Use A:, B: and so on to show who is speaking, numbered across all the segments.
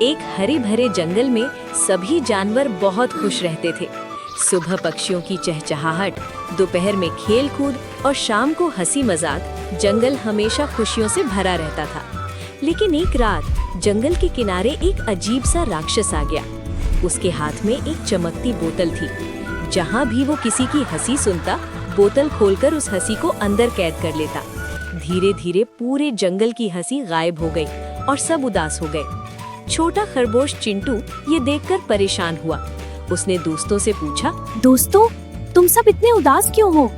A: एक हरे भरे जंगल में सभी जानवर बहुत खुश रहते थे। सुबह पक्षियों की चहचहाहट, दोपहर में खेल कूद और शाम को हंसी मजाक, जंगल हमेशा खुशियों से भरा रहता था। लेकिन एक रात जंगल के किनारे एक अजीब सा राक्षस आ गया। उसके हाथ में एक चमकती बोतल थी। जहाँ भी वो किसी की हंसी सुनता, बोतल खोलकर उस हंसी को अंदर कैद कर लेता। धीरे धीरे पूरे जंगल की हंसी गायब हो गई और सब उदास हो गए। छोटा खरगोश चिंटू ये देखकर परेशान हुआ। उसने दोस्तों से पूछा,
B: दोस्तों, तुम सब इतने उदास क्यों हो?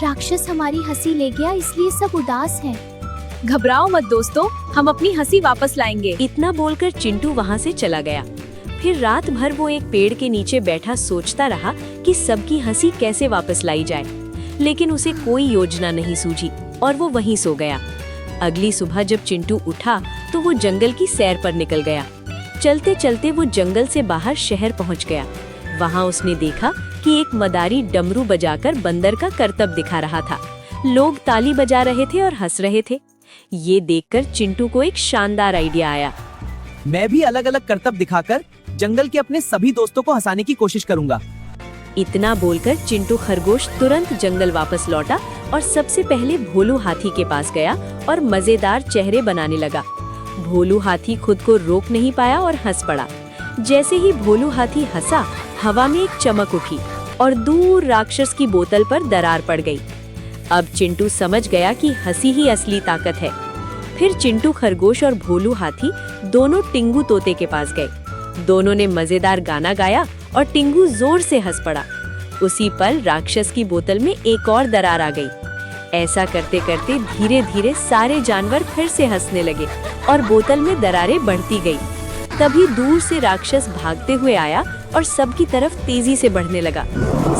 B: राक्षस हमारी हंसी ले गया, इसलिए सब उदास हैं।
C: घबराओ मत दोस्तों, हम अपनी हंसी वापस लाएंगे।
A: इतना बोलकर चिंटू वहाँ से चला गया। फिर रात भर वो एक पेड़ के नीचे बैठा सोचता रहा कि सबकी हंसी कैसे वापस लाई जाए, लेकिन उसे कोई योजना नहीं सूझी और वो वहीं सो गया। अगली सुबह जब चिंटू उठा तो वो जंगल की सैर पर निकल गया। चलते चलते वो जंगल से बाहर शहर पहुंच गया। वहां उसने देखा कि एक मदारी डमरू बजाकर बंदर का करतब दिखा रहा था। लोग ताली बजा रहे थे और हंस रहे थे। ये देखकर चिंटू को एक शानदार आइडिया आया।
D: मैं भी अलग अलग करतब दिखाकर जंगल के अपने सभी दोस्तों को हंसाने की कोशिश करूंगा।
A: इतना बोलकर चिंटू खरगोश तुरंत जंगल वापस लौटा और सबसे पहले भोलू हाथी के पास गया और मजेदार चेहरे बनाने लगा। भोलू हाथी खुद को रोक नहीं पाया और हंस पड़ा। जैसे ही भोलू हाथी हंसा, हवा में एक चमक उठी और दूर राक्षस की बोतल पर दरार पड़ गई। अब चिंटू समझ गया कि हंसी ही असली ताकत है। फिर चिंटू खरगोश और भोलू हाथी दोनों टिंगू तोते के पास गए। दोनों ने मजेदार गाना गाया और टिंगू जोर से हंस पड़ा। उसी पल राक्षस की बोतल में एक और दरार आ गई। ऐसा करते करते धीरे धीरे सारे जानवर फिर से हंसने लगे और बोतल में दरारें बढ़ती गई। तभी दूर से राक्षस भागते हुए आया और सबकी तरफ तेजी से बढ़ने लगा।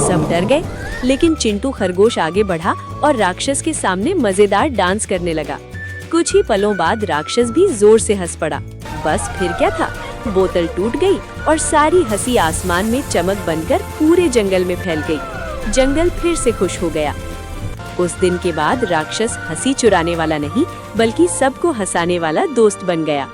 A: सब डर गए, लेकिन चिंटू खरगोश आगे बढ़ा और राक्षस के सामने मजेदार डांस करने लगा। कुछ ही पलों बाद राक्षस भी जोर से हंस पड़ा। बस फिर क्या था, बोतल टूट गई और सारी हंसी आसमान में चमक बनकर पूरे जंगल में फैल गई। जंगल फिर से खुश हो गया। उस दिन के बाद राक्षस हंसी चुराने वाला नहीं, बल्कि सबको हंसाने वाला दोस्त बन गया।